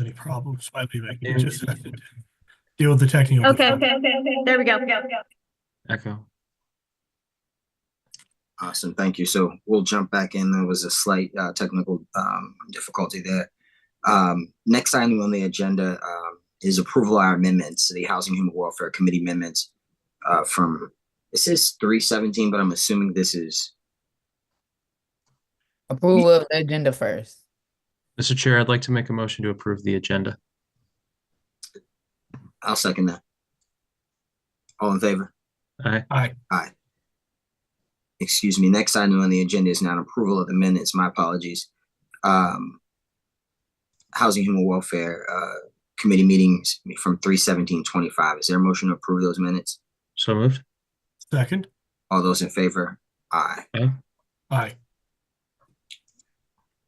Any problems might be making it just have to deal with the technical. Okay, there we go. Echo. Awesome, thank you. So we'll jump back in. There was a slight technical difficulty there. Next item on the agenda is approval of our amendments to the Housing and Human Welfare Committee amendments from, it says 317, but I'm assuming this is Approval of the agenda first. Mr. Chair, I'd like to make a motion to approve the agenda. I'll second that. All in favor? Aye. Aye. Aye. Excuse me. Next item on the agenda is now approval of the minutes. My apologies. Housing and Human Welfare Committee meetings from 3/17/25. Is there a motion to approve those minutes? So moved. Second. All those in favor? Aye. Aye. Aye.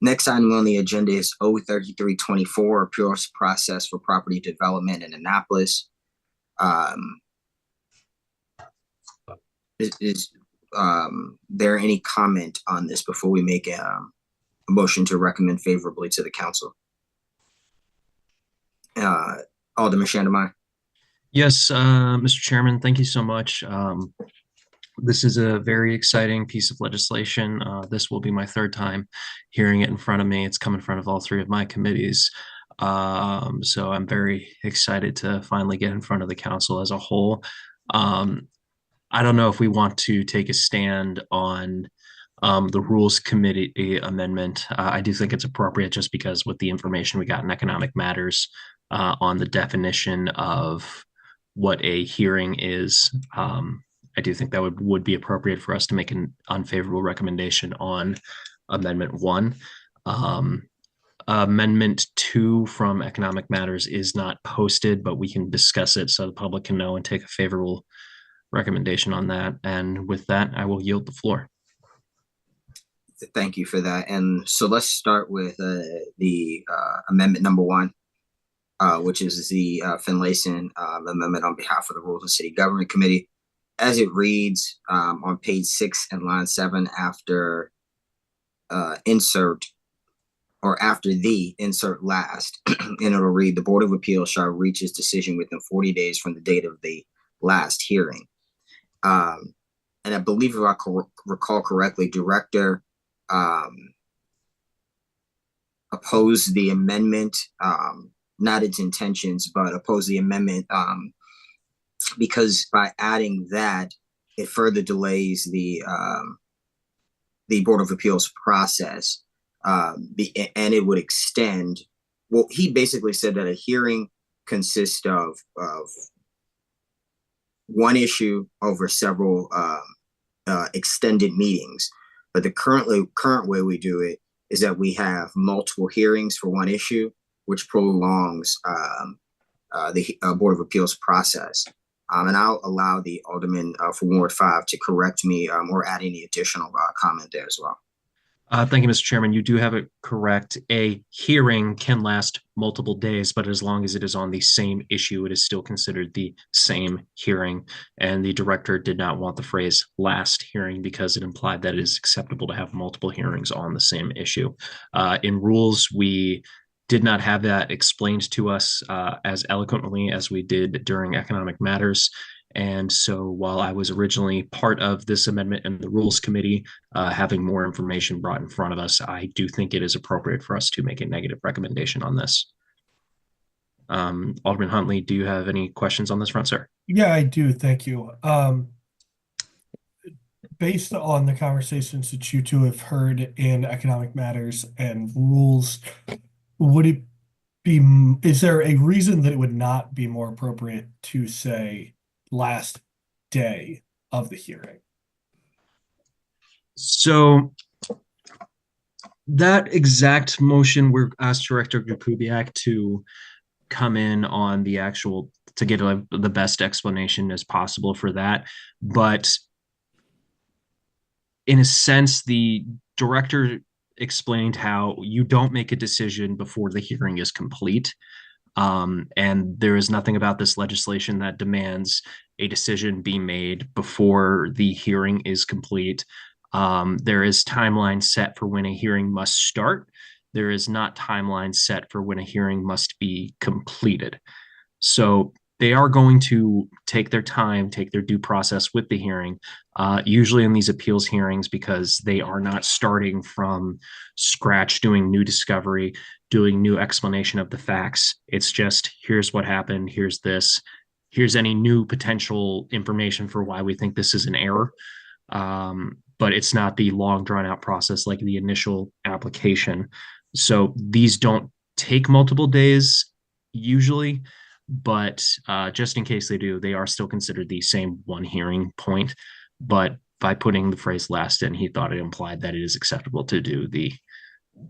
Next item on the agenda is O3324, appeals process for property development in Annapolis. Is there any comment on this before we make a motion to recommend favorably to the council? Alderman Shandemeyer. Yes, Mr. Chairman, thank you so much. This is a very exciting piece of legislation. This will be my third time hearing it in front of me. It's come in front of all three of my committees. So I'm very excited to finally get in front of the council as a whole. I don't know if we want to take a stand on the Rules Committee amendment. I do think it's appropriate just because with the information we got in Economic Matters on the definition of what a hearing is, I do think that would be appropriate for us to make an unfavorable recommendation on Amendment 1. Amendment 2 from Economic Matters is not posted, but we can discuss it so the public can know and take a favorable recommendation on that. And with that, I will yield the floor. Thank you for that. And so let's start with the amendment number 1, which is the Finlayson amendment on behalf of the Rules and City Government Committee. As it reads on page 6 and line 7, after insert or after the insert last, and it'll read, the Board of Appeals shall reach its decision within 40 days from the date of the last hearing. And I believe if I recall correctly, Director opposed the amendment, not its intentions, but opposed the amendment because by adding that, it further delays the Board of Appeals process, and it would extend. Well, he basically said that a hearing consists of one issue over several extended meetings, but the current way we do it is that we have multiple hearings for one issue, which prolongs the Board of Appeals process. And I'll allow the Alderman for Ward 5 to correct me or add any additional comment there as well. Thank you, Mr. Chairman. You do have it correct. A hearing can last multiple days, but as long as it is on the same issue, it is still considered the same hearing. And the director did not want the phrase last hearing because it implied that it is acceptable to have multiple hearings on the same issue. In rules, we did not have that explained to us as eloquently as we did during Economic Matters. And so while I was originally part of this amendment in the Rules Committee, having more information brought in front of us, I do think it is appropriate for us to make a negative recommendation on this. Alderman Huntley, do you have any questions on this front, sir? Yeah, I do. Thank you. Based on the conversations that you two have heard in Economic Matters and Rules, would it be, is there a reason that it would not be more appropriate to say last day of the hearing? So that exact motion, we're asked Director Jakubiak to come in on the actual, to get the best explanation as possible for that. But in a sense, the director explained how you don't make a decision before the hearing is complete. And there is nothing about this legislation that demands a decision be made before the hearing is complete. There is timeline set for when a hearing must start. there is not timeline set for when a hearing must be completed. So they are going to take their time, take their due process with the hearing, usually in these appeals hearings, because they are not starting from scratch doing new discovery, doing new explanation of the facts. It's just, here's what happened, here's this, here's any new potential information for why we think this is an error. But it's not the long drawn out process like the initial application. So these don't take multiple days usually, but just in case they do, they are still considered the same one hearing point. But by putting the phrase last in, he thought it implied that it is acceptable to do the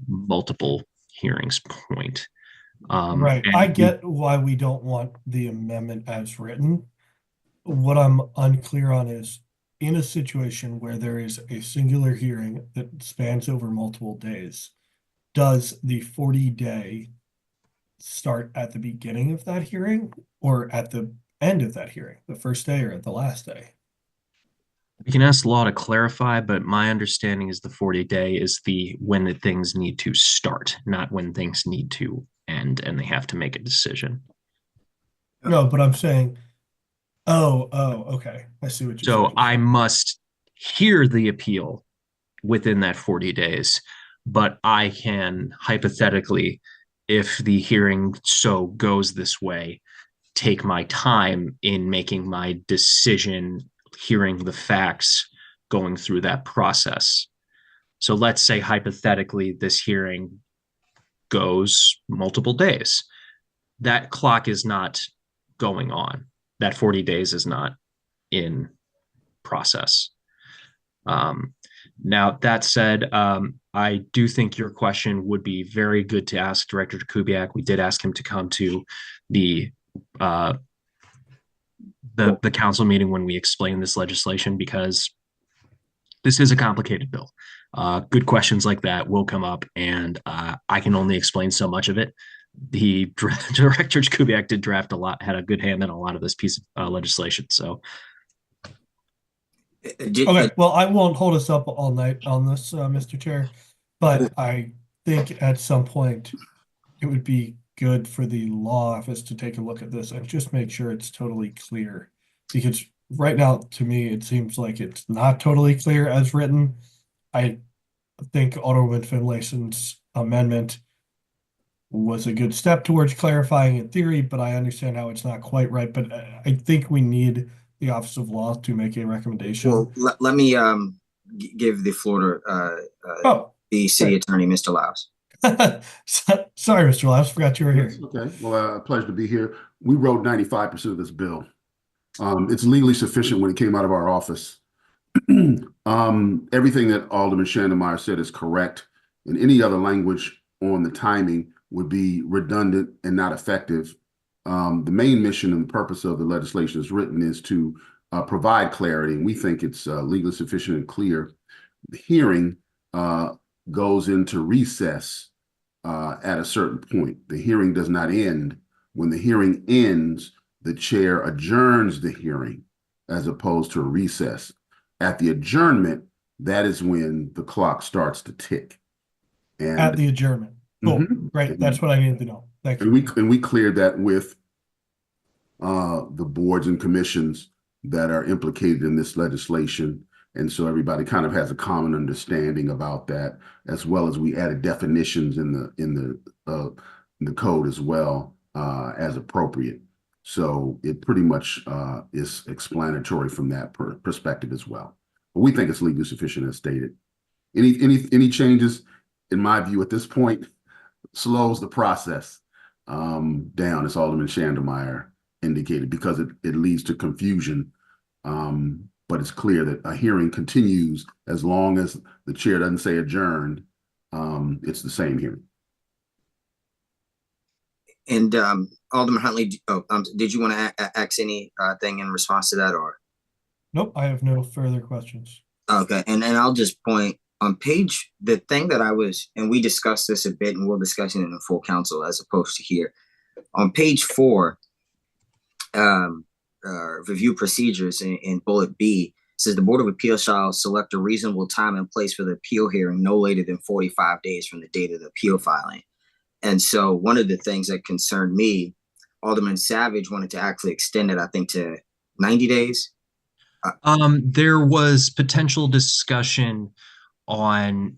multiple hearings point. Right. I get why we don't want the amendment as written. What I'm unclear on is in a situation where there is a singular hearing that spans over multiple days, does the 40-day start at the beginning of that hearing or at the end of that hearing, the first day or the last day? You can ask the law to clarify, but my understanding is the 40-day is the when the things need to start, not when things need to end and they have to make a decision. No, but I'm saying, oh, okay. I see what you're So saying. I must hear the appeal within that 40 days, but I can hypothetically, if the hearing so goes this way, take my time in making my decision, hearing the facts, going through that process. So let's say hypothetically this hearing goes multiple days. That clock is not going on. That 40 days is not in process. Now, that said, I do think your question would be very good to ask Director Kubiak. We did ask him to come to the council meeting when we explained this legislation, because this is a complicated bill. Good questions like that will come up, and I can only explain so much of it. The Director Kubiak did draft a lot, had a good hand in a lot of this piece of legislation. So, okay, well, I won't hold us up all night on this, Mr. Chair, but I think at some point it would be good for the law office to take a look at this and just make sure it's totally clear. Because right now, to me, it seems like it's not totally clear as written. I think Alderman Finlayson's amendment was a good step towards clarifying in theory, but I understand how it's not quite right. But I think we need the Office of Law to make a recommendation. Well, let me give the floor to the city attorney, Mr. Laus. Sorry, Mr. Laus, forgot you were here. Okay, well, pleasure to be here. We wrote 95% of this bill. It's legally sufficient when it came out of our office. Everything that Alderman Shandemeyer said is correct, and any other language on the timing would be redundant and not effective. The main mission and the purpose of the legislation as written is to provide clarity, and we think it's legally sufficient and clear. The hearing goes into recess at a certain point. The hearing does not end. When the hearing ends, the chair adjourns the hearing as opposed to a recess. At the adjournment, that is when the clock starts to tick. And at the adjournment. Cool. Great. That's what I needed to know. Thank you. And we cleared that with the boards and commissions that are implicated in this legislation. And so everybody kind of has a common understanding about that, as well as we added definitions in the code as well as appropriate. So it pretty much is explanatory from that perspective as well. But we think it's legally sufficient as stated. Any changes, in my view, at this point, slows the process down, as Alderman Shandemeyer indicated, because it leads to confusion. But it's clear that a hearing continues as long as the chair doesn't say adjourned. It's the same hearing. And Alderman Huntley, did you want to ask anything in response to that, or? Nope, I have no further questions. Okay, and then I'll just point on the thing that I was, and we discussed this a bit, and we'll discuss it in the full council as opposed to here. On page 4, review procedures in bullet B says the Board of Appeals shall select a reasonable time and place for the appeal hearing no later than 45 days from the date of the appeal filing. And so one of the things that concerned me, Alderman Savage wanted to actually extend it, I think, to 90 days. There was potential discussion on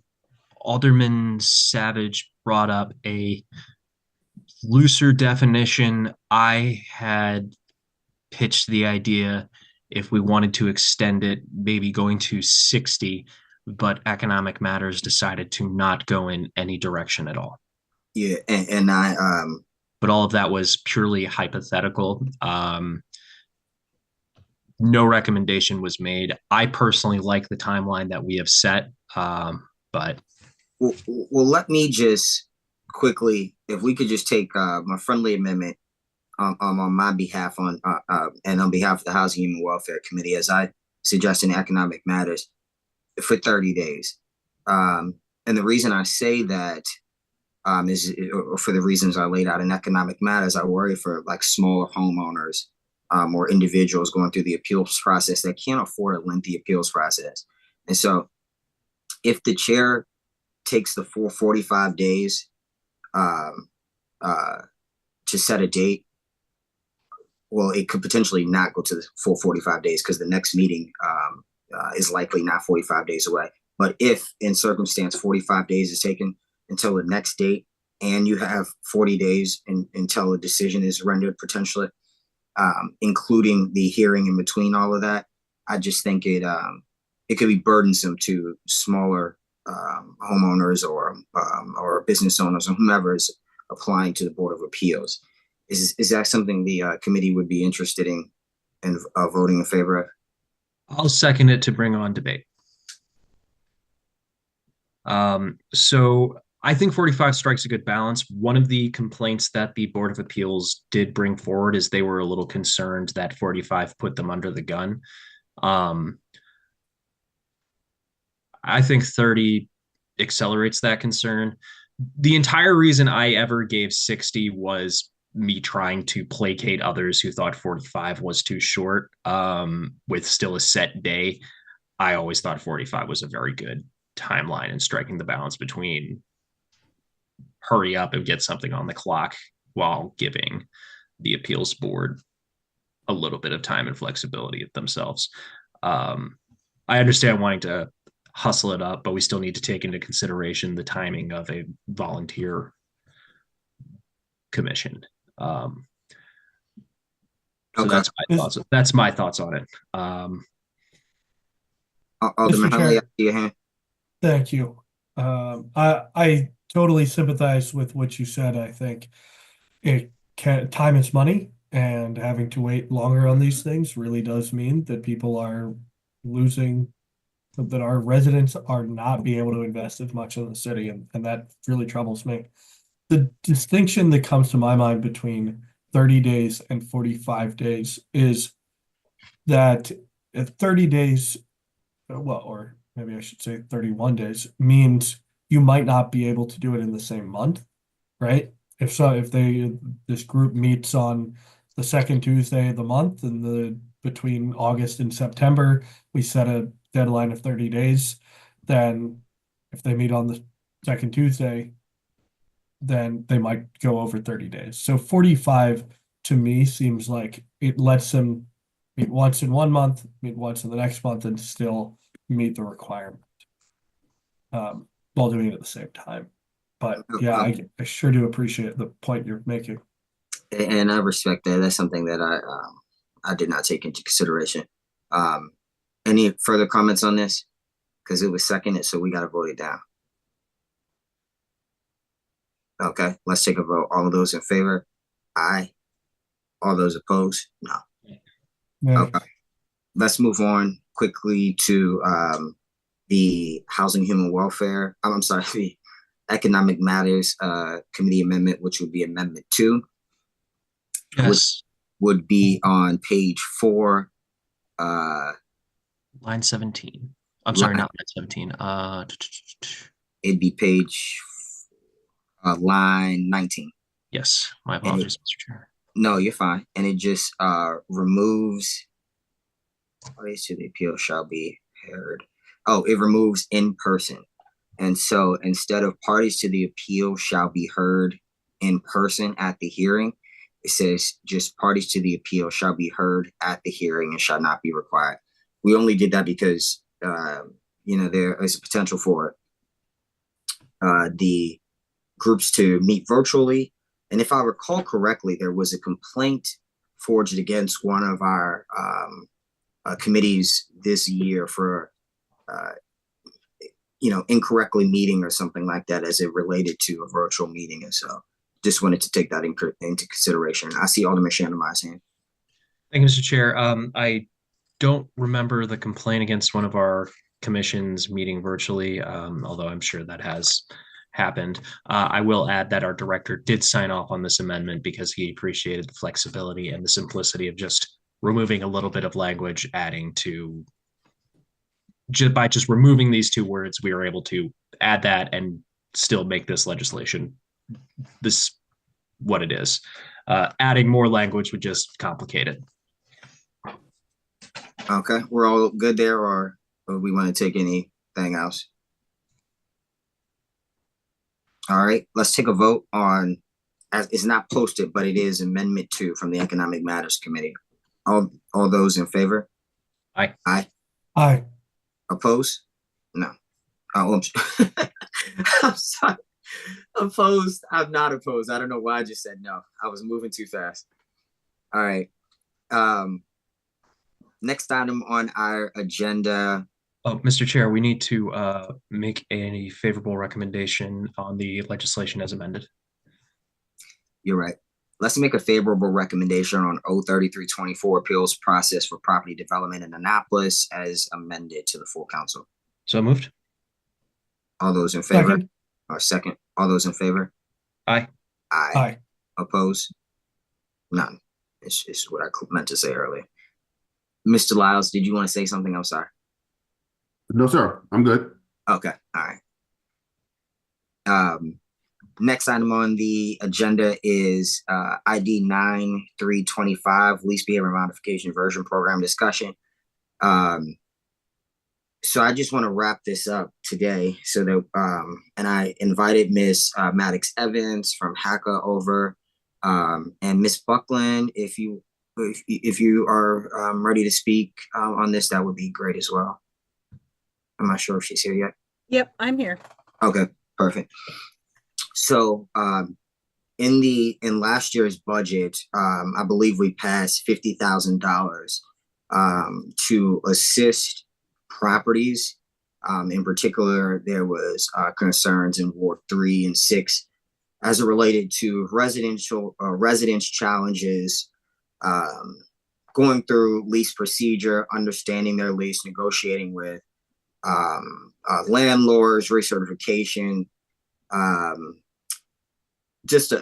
Alderman Savage brought up a looser definition. I had pitched the idea if we wanted to extend it, maybe going to 60, but Economic Matters decided to not go in any direction at all. Yeah, and I but all of that was purely hypothetical. No recommendation was made. I personally like the timeline that we have set, but well, let me just quickly, if we could just take my friendly amendment on my behalf and on behalf of the Housing and Human Welfare Committee, as I suggest in Economic Matters, for 30 days. And the reason I say that is for the reasons I laid out in Economic Matters. I worry for like smaller homeowners or individuals going through the appeals process that can't afford a lengthy appeals process. And so if the chair takes the full 45 days to set a date, well, it could potentially not go to the full 45 days because the next meeting is likely not 45 days away. But if in circumstance 45 days is taken until the next date and you have 40 days until a decision is rendered potentially, including the hearing in between all of that, I just think it could be burdensome to smaller homeowners or business owners or whomever is applying to the Board of Appeals. Is that something the committee would be interested in voting in favor of? I'll second it to bring on debate. So I think 45 strikes a good balance. One of the complaints that the Board of Appeals did bring forward is they were a little concerned that 45 put them under the gun. I think 30 accelerates that concern. The entire reason I ever gave 60 was me trying to placate others who thought 45 was too short, with still a set day. I always thought 45 was a very good timeline and striking the balance between hurry up and get something on the clock while giving the appeals board a little bit of time and flexibility themselves. I understand wanting to hustle it up, but we still need to take into consideration the timing of a volunteer commission. So Okay. that's my thoughts on it. Alderman Mr. Huntley, Chair. I see your hand. Thank you. I totally sympathize with what you said. I think time is money, and having to wait longer on these things really does mean that people are losing, that our residents are not being able to invest as much in the city, and that really troubles me. The distinction that comes to my mind between 30 days and 45 days is that if 30 days, well, or maybe I should say 31 days, means you might not be able to do it in the same month, right? If this group meets on the second Tuesday of the month, and between August and September, we set a deadline of 30 days, then if they meet on the second Tuesday, then they might go over 30 days. So 45 to me seems like it lets them meet once in 1 month, meet once in the next month, and still meet the requirement while doing it at the same time. But yeah, I sure do appreciate the point you're making. And I respect that. That's something that I did not take into consideration. Any further comments on this? Because it was seconded, so we got to vote it down. Okay, let's take a vote. All of those in favor? Aye. All those opposed? No. Yeah. Okay. Let's move on quickly to the Housing Human Welfare. I'm sorry, the Economic Matters Committee Amendment, which would be Amendment 2. Yes. Which would be on page 4. Line 17. I'm sorry, not line 17. It'd be page line 19. Yes, my apologies, Mr. Chair. No, you're fine. And it just removes Parties to the appeal shall be heard. Oh, it removes in person. And so instead of parties to the appeal shall be heard in person at the hearing, it says just parties to the appeal shall be heard at the hearing and shall not be required. We only did that because, there is a potential for the groups to meet virtually. And if I recall correctly, there was a complaint forged against one of our committees this year for incorrectly meeting or something like that as it related to a virtual meeting. And so just wanted to take that into consideration. I see Alderman Shandomai's hand. Thank you, Mr. Chair. I don't remember the complaint against one of our commissions meeting virtually, although I'm sure that has happened. I will add that our director did sign off on this amendment because he appreciated the flexibility and the simplicity of just removing a little bit of language, adding to by just removing these two words, we were able to add that and still make this legislation what it is. Adding more language would just complicate it. Okay, we're all good there, or we want to take anything else? All right, let's take a vote on, as it's not posted, but it is Amendment 2 from the Economic Matters Committee. All those in favor? Aye. Aye. Aye. Opposed? No. Oh, I'm sorry. Opposed? I'm not opposed. I don't know why I just said no. I was moving too fast. All right. Next item on our agenda. Oh, Mr. Chair, we need to make a favorable recommendation on the legislation as amended. You're right. Let's make a favorable recommendation on O3324 appeals process for property development in Annapolis as amended to the full council. So moved. All those in favor? Second. Or second. All those in favor? Aye. Aye. Aye. Opposed? None. It's what I meant to say earlier. Mr. Lyles, did you want to say something? I'm sorry. No, sir. I'm good. Okay. All right. Next item on the agenda is ID 9325 lease behavior modification version program discussion. So I just want to wrap this up today so that and I invited Miss Maddox Evans from HACA over, and Miss Buckland, if you are ready to speak on this, that would be great as well. I'm not sure if she's here yet. Yep, I'm here. Okay, perfect. So in last year's budget, I believe we passed $50,000 to assist properties. In particular, there was concerns in Ward 3 and 6 as it related to residence challenges, going through lease procedure, understanding their lease, negotiating with landlords, recertification, just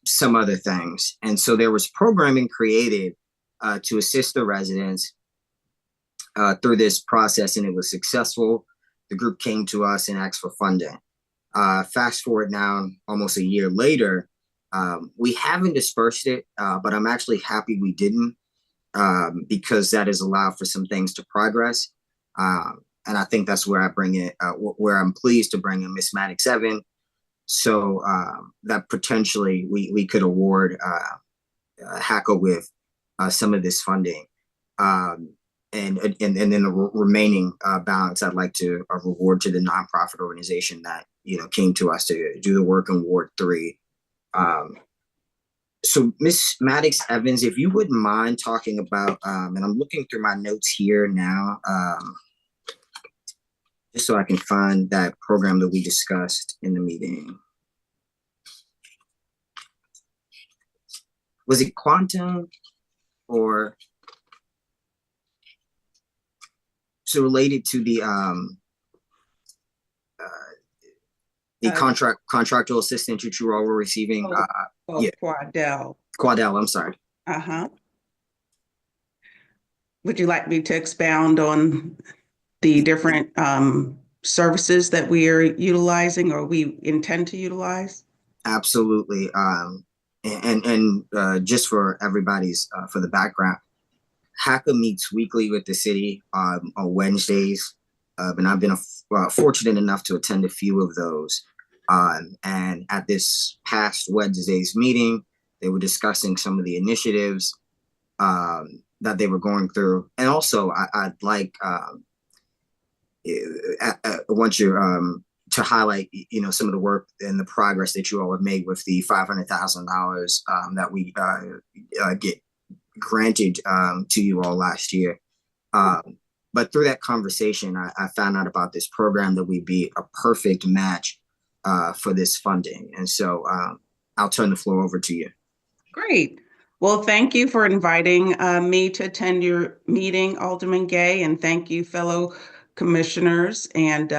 some other things. And so there was programming created to assist the residents through this process, and it was successful. The group came to us and asked for funding. Fast forward now, almost a year later, we haven't dispersed it, but I'm actually happy we didn't, because that has allowed for some things to progress. And I think that's where I bring it, where I'm pleased to bring in Ms. Maddox Evans, so that potentially we could award HACA with some of this funding. And then the remaining balance, I'd like to reward to the nonprofit organization that came to us to do the work in Ward 3. So Ms. Maddox Evans, if you wouldn't mind talking about, and I'm looking through my notes here now, just so I can find that program that we discussed in the meeting. Was it Quantum or so related to the contractual assistance that you all were receiving? Yeah. Quadell, I'm sorry. Would you like me to expound on the different services that we are utilizing or we intend to utilize? Absolutely. And just for everybody's, for the background, HACA meets weekly with the city on Wednesdays, and I've been fortunate enough to attend a few of those. And at this past Wednesday's meeting, they were discussing some of the initiatives that they were going through, and also I'd like want you to highlight, some of the work and the progress that you all have made with the $500,000 that we get granted to you all last year. But through that conversation, I found out about this program that would be a perfect match for this funding. And so I'll turn the floor over to you. Great. Well, thank you for inviting me to attend your meeting, Alderman Gay, and thank you, fellow commissioners. And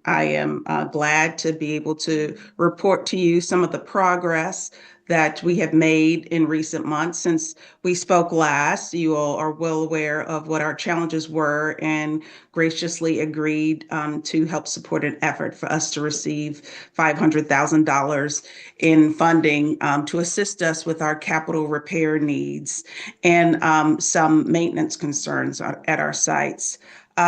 I am glad to be able to report to you some of the progress that we have made in recent months. Since we spoke last, you all are well aware of what our challenges were and graciously agreed to help support an effort for us to receive $500,000 in funding to assist us with our capital repair needs and some maintenance concerns at our sites.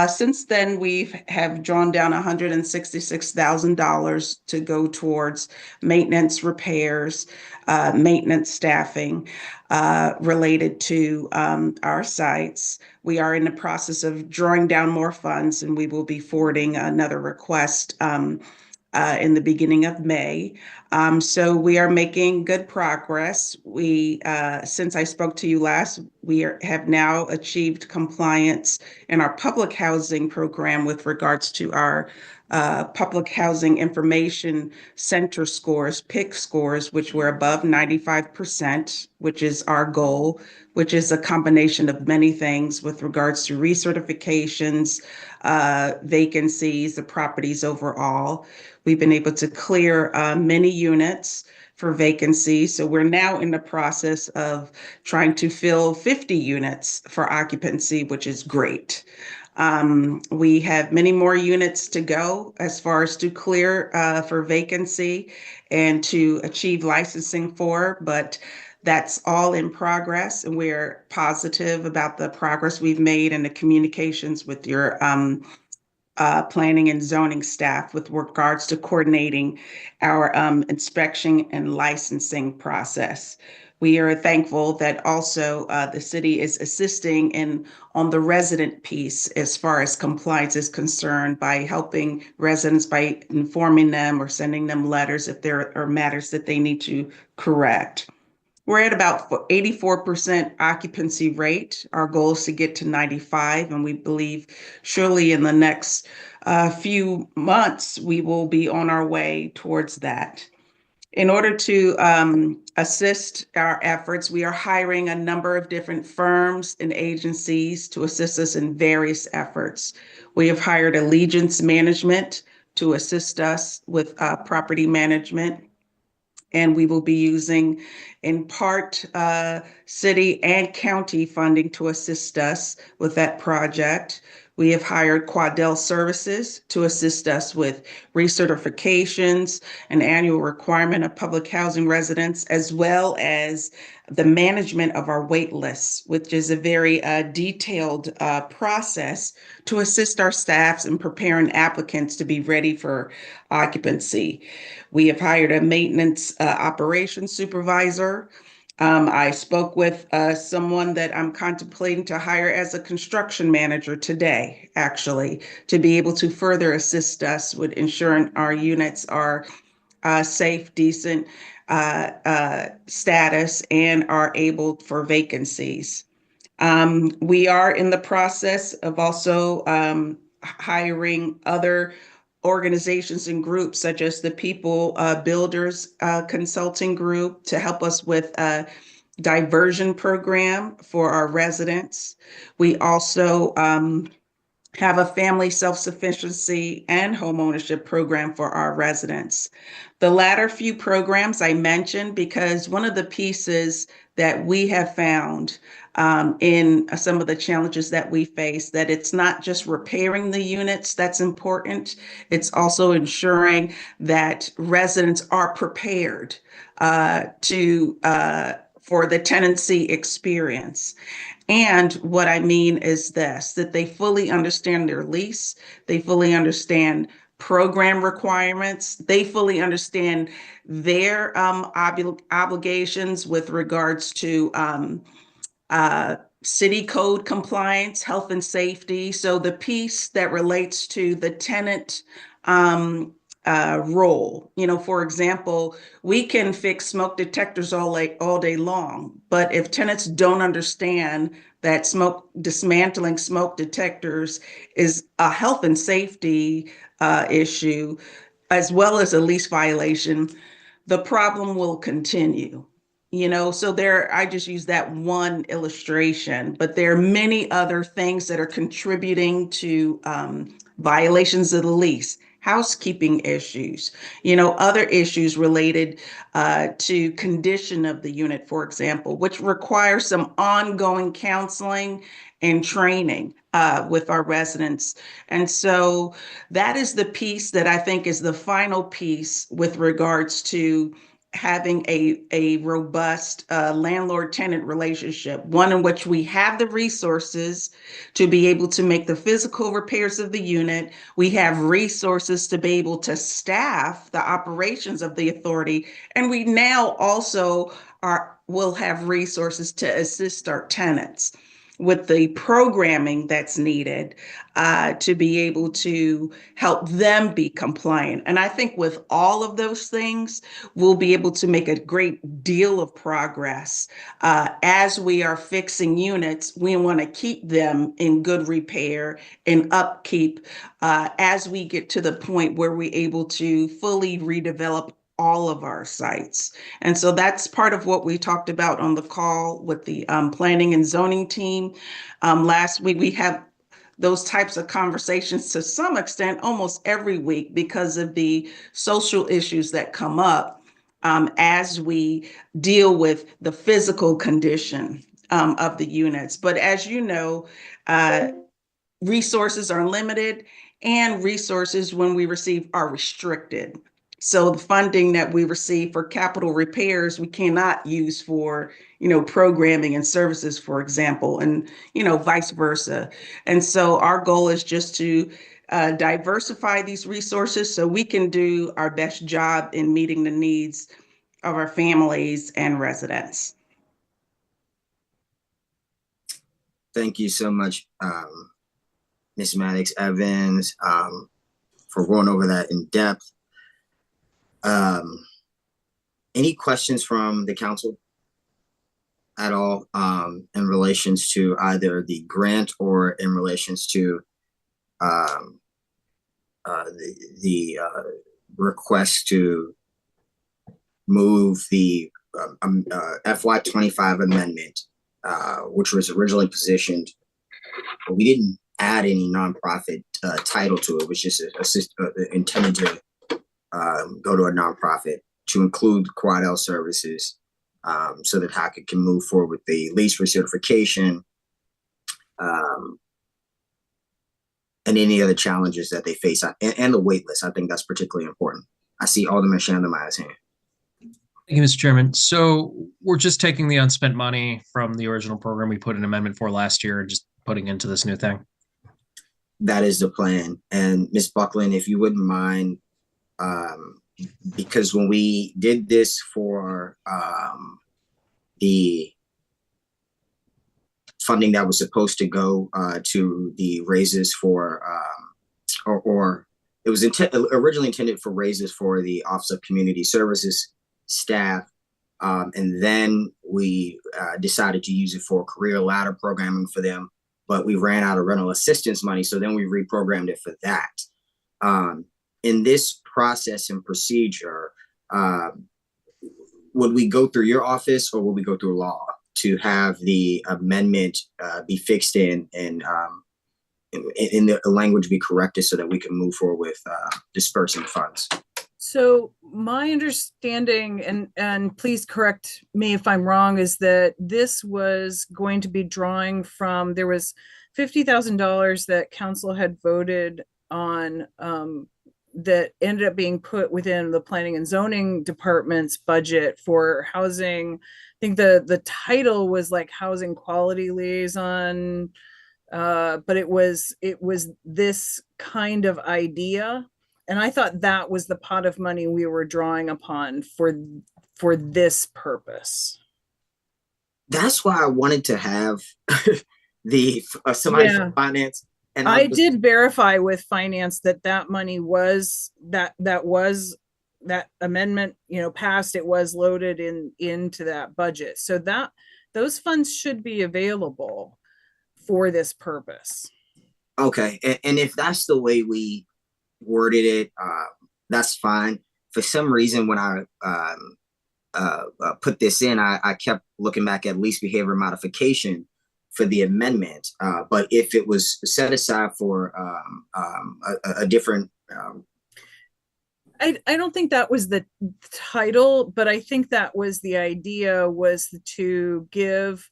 Since then, we have drawn down $166,000 to go towards maintenance repairs, maintenance staffing related to our sites. We are in the process of drawing down more funds, and we will be forwarding another request in the beginning of May. So we are making good progress. Since I spoke to you last, we have now achieved compliance in our public housing program with regards to our Public Housing Information Center scores, PIC scores, which were above 95%, which is our goal, which is a combination of many things with regards to recertifications, vacancies, the properties overall. We've been able to clear many units for vacancies. So we're now in the process of trying to fill 50 units for occupancy, which is great. We have many more units to go as far as to clear for vacancy and to achieve licensing for, but that's all in progress, and we're positive about the progress we've made and the communications with your planning and zoning staff with regards to coordinating our inspection and licensing process. We are thankful that also the city is assisting on the resident piece as far as compliance is concerned by helping residents by informing them or sending them letters if there are matters that they need to correct. We're at about 84% occupancy rate. Our goal is to get to 95, and we believe surely in the next few months, we will be on our way towards that. In order to assist our efforts, we are hiring a number of different firms and agencies to assist us in various efforts. We have hired Allegiance Management to assist us with property management, and we will be using in part city and county funding to assist us with that project. We have hired Quadell Services to assist us with recertifications, an annual requirement of public housing residents, as well as the management of our wait lists, which is a very detailed process to assist our staffs in preparing applicants to be ready for occupancy. We have hired a maintenance operations supervisor. I spoke with someone that I'm contemplating to hire as a construction manager today, actually, to be able to further assist us with ensuring our units are safe, decent status and are able for vacancies. We are in the process of also hiring other organizations and groups such as the People Builders Consulting Group to help us with a diversion program for our residents. We also have a family self-sufficiency and homeownership program for our residents. The latter few programs I mentioned because one of the pieces that we have found in some of the challenges that we face, that it's not just repairing the units that's important, it's also ensuring that residents are prepared for for the tenancy experience. And what I mean is this, that they fully understand their lease, they fully understand program requirements, they fully understand their obligations with regards to city code compliance, health and safety. So the piece that relates to the tenant role, for example, we can fix smoke detectors all day long, but if tenants don't understand that dismantling smoke detectors is a health and safety issue, as well as a lease violation, the problem will continue. So I just use that one illustration, but there are many other things that are contributing to violations of the lease, housekeeping issues, other issues related to condition of the unit, for example, which requires some ongoing counseling and training with our residents. And so that is the piece that I think is the final piece with regards to having a robust landlord-tenant relationship, one in which we have the resources to be able to make the physical repairs of the unit. We have resources to be able to staff the operations of the authority. And we now also will have resources to assist our tenants with the programming that's needed to be able to help them be compliant. And I think with all of those things, we'll be able to make a great deal of progress. As we are fixing units, we want to keep them in good repair and upkeep as we get to the point where we're able to fully redevelop all of our sites. And so that's part of what we talked about on the call with the planning and zoning team. Last week, we have those types of conversations to some extent almost every week because of the social issues that come up as we deal with the physical condition of the units. But as you know, resources are limited and resources when we receive are restricted. So the funding that we receive for capital repairs, we cannot use for, programming and services, for example, and, vice versa. And so our goal is just to diversify these resources so we can do our best job in meeting the needs of our families and residents. Thank you so much, Ms. Maddox Evans, for going over that in depth. Any questions from the council at all in relations to either the grant or in relations to the request to move the FY25 amendment, which was originally positioned, but we didn't add any nonprofit title to it, which is intended to go to a nonprofit to include Quad-L services so that Hackett can move forward with the lease recertification and any other challenges that they face and the wait list. I think that's particularly important. I see Alderman Shandemeier's hand. Thank you, Mr. Chairman. So we're just taking the unspent money from the original program we put an amendment for last year and just putting into this new thing. That is the plan. And Ms. Buckland, if you wouldn't mind, because when we did this for the funding that was supposed to go to the raises for, or it was originally intended for raises for the Office of Community Services staff. And then we decided to use it for career ladder programming for them, but we ran out of rental assistance money. So then we reprogrammed it for that. In this process and procedure, would we go through your office or would we go through law to have the amendment be fixed in the language be corrected so that we can move forward with dispersing funds? So my understanding, and please correct me if I'm wrong, is that this was going to be drawing from, there was $50,000 that council had voted on that ended up being put within the planning and zoning department's budget for housing. I think the title was like housing quality liaison, but it was this kind of idea, and I thought that was the pot of money we were drawing upon for this purpose. That's why I wanted to have the somebody Yeah. from finance. And I did verify with finance that money was that amendment, passed. It was loaded into that budget, so that those funds should be available for this purpose. Okay, and if that's the way we worded it, that's fine. For some reason, when I put this in, I kept looking back at lease behavior modification for the amendment. But if it was set aside for a different, I don't think that was the title, but I think that was the idea, was to give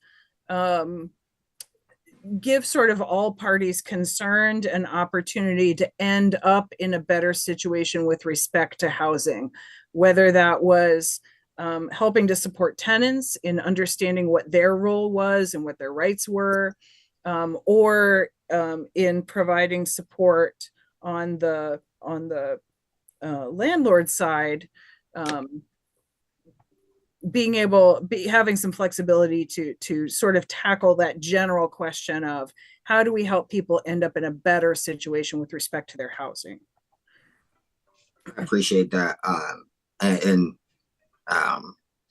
sort of all parties concerned an opportunity to end up in a better situation with respect to housing, whether that was helping to support tenants in understanding what their role was and what their rights were, or in providing support on the landlord side, having some flexibility to sort of tackle that general question of how do we help people end up in a better situation with respect to their housing. I appreciate that, and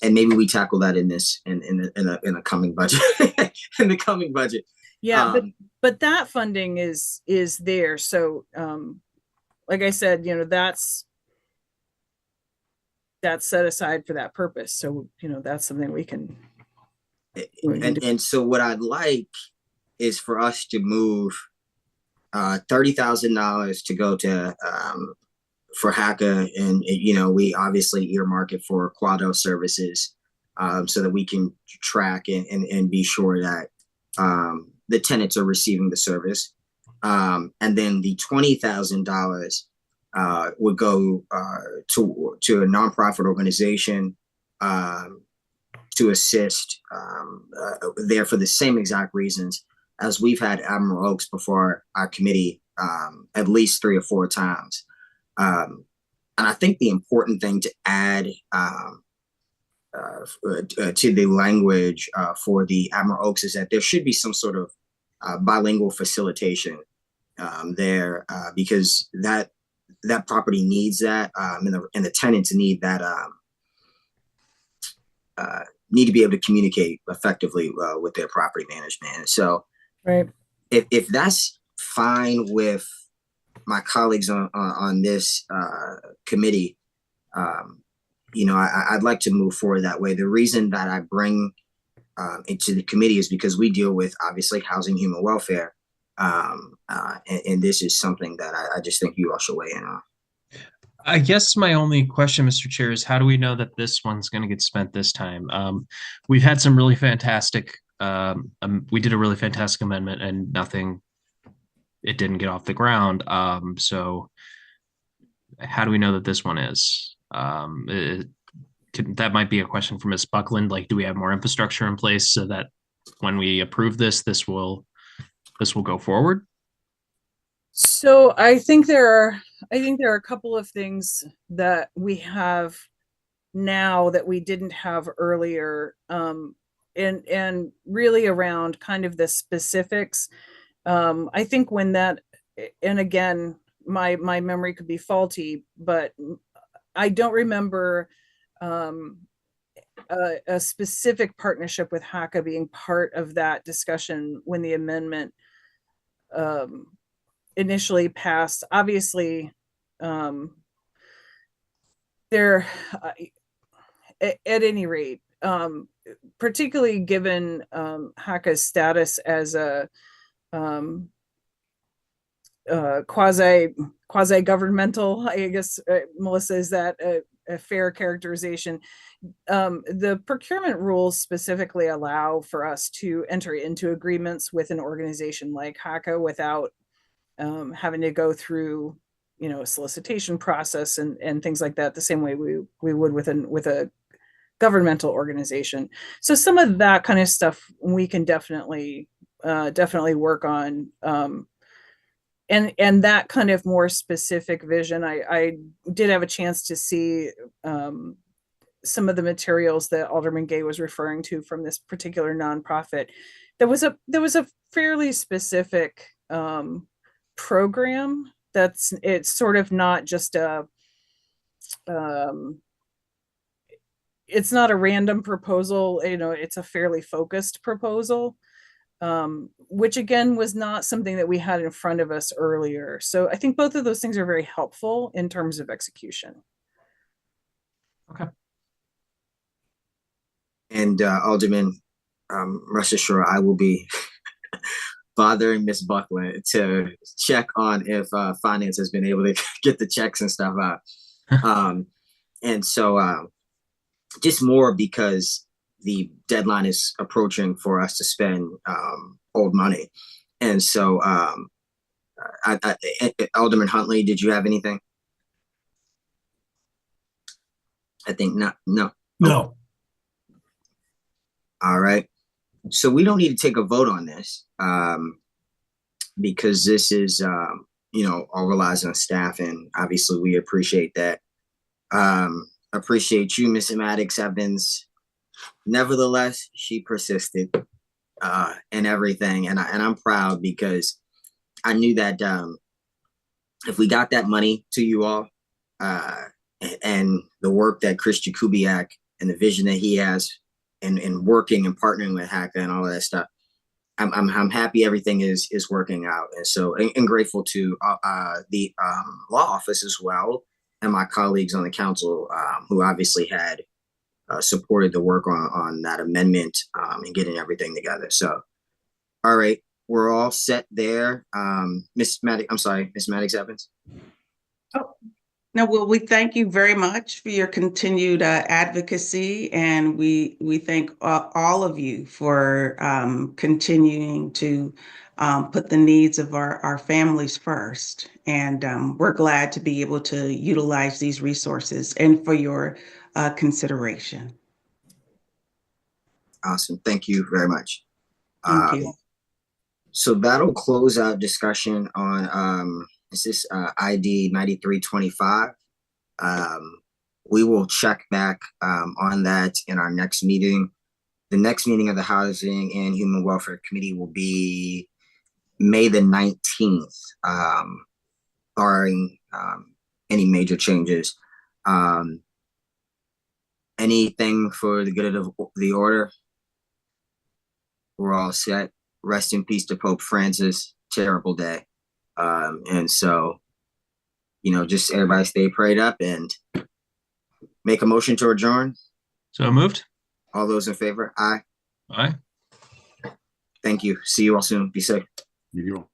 maybe we tackle that in a coming budget. In the coming budget. Yeah, but that funding is there. So like I said, that's set aside for that purpose. So that's something we can and so what I'd like is for us to move $30,000 to go to for HACA, and we obviously earmark it for Quado services, so that we can track and be sure that the tenants are receiving the service, and then the $20,000 would go to a nonprofit organization to assist there for the same exact reasons as we've had Admiral Oaks before our committee at least 3 or 4 times. And I think the important thing to add to the language for the Admiral Oaks is that there should be some sort of bilingual facilitation there, because that property needs that, and the tenants need that, need to be able to communicate effectively with their property management. So, right, if that's fine with my colleagues on this committee, I'd like to move forward that way. The reason that I bring into the committee is because we deal with obviously housing, human welfare, and this is something that I just think you all should weigh in on. I guess my only question, Mr. Chair, is how do we know that this one's going to get spent this time? We've had some really fantastic, we did a really fantastic amendment and it didn't get off the ground. So how do we know that this one is? That might be a question for Ms. Buckland. Like, do we have more infrastructure in place so that when we approve this will go forward? So I think there are a couple of things that we have now that we didn't have earlier, and really around kind of the specifics. I think when that, and again, my memory could be faulty, but I don't remember a specific partnership with HACA being part of that discussion when the amendment initially passed. Obviously, there, at any rate, particularly given HACA's status as a quasi-governmental, I guess, Melissa, is that a fair characterization? The procurement rules specifically allow for us to enter into agreements with an organization like HACA without having to go through you know, a solicitation process and things like that, the same way we would with a governmental organization. So some of that kind of stuff we can definitely work on. And that kind of more specific vision, I did have a chance to see some of the materials that Alderman Gay was referring to from this particular nonprofit. There was a fairly specific program it's sort of not just it's not a random proposal, you know, it's a fairly focused proposal, which again was not something that we had in front of us earlier. So I think both of those things are very helpful in terms of execution. Okay. And Alderman, rest assured, I will be bothering Ms. Buckland to check on if finance has been able to get the checks and stuff out. And so just more because the deadline is approaching for us to spend old money. And so Alderman Huntley, did you have anything? I think not. No. No. All right. So we don't need to take a vote on this because this is, you know, all relies on staff, and obviously we appreciate that. Appreciate you, Ms. Maddox Evans. Nevertheless, she persisted in everything, and I'm proud because I knew that if we got that money to you all, and the work that Chris Jakubiak and the vision that he has in working and partnering with HACA and all of that stuff, I'm happy everything is working out. And so, and grateful to the law office as well, and my colleagues on the council who obviously had supported the work on that amendment and getting everything together. So, all right, we're all set there. Ms. Maddox Evans. Oh, no, well, we thank you very much for your continued advocacy, and we thank all of you for continuing to put the needs of our families first. And we're glad to be able to utilize these resources and for your consideration. Awesome. Thank you very much. Thank you. So that'll close out discussion on is this ID 9325. We will check back on that in our next meeting. The next meeting of the Housing and Human Welfare Committee will be May the 19th, barring any major changes. Anything for the good of the order? We're all set. Rest in peace to Pope Francis. Terrible day. And so, you know, just everybody stay prayed up and make a motion to adjourn. So moved. All those in favor? Aye. Aye. Thank you. See you all soon. Be safe. You